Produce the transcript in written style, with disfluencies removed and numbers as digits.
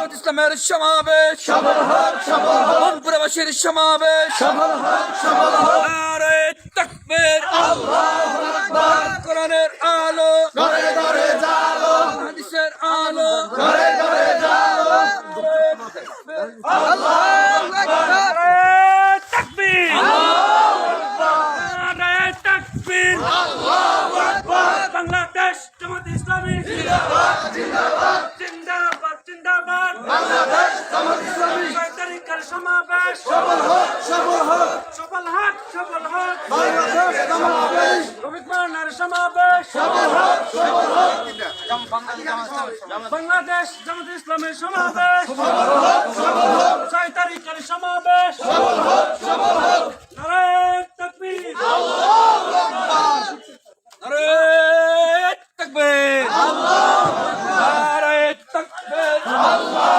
জামাত ইসলামের সমাবেশ মনপুরাবাসীর সমাবেশ নারে তাকবীর কোরআনের আলো হাদিসের আলো বাংলাদেশ জামাত ইসলামী জিন্দাবাদ জিন্দাবাদ জিন্দাবাদ বাংলাদেশ জামাত ইসলামী 6 তারিখের সমাবেশ সফল হোক সফল হোক সফল হোক বাংলাদেশ সমাবেশ রফিক মান্নার সমাবেশ সফল হোক বাংলাদেশ জামাত ইসলামের সমাবেশ সফল হোক 6 তারিখের সমাবেশ সফল হোক নারে তাকবীর আল্লাহু আকবার নারে তাকবীর আল্লাহু আকবার নারে তাকবীর আল্লাহু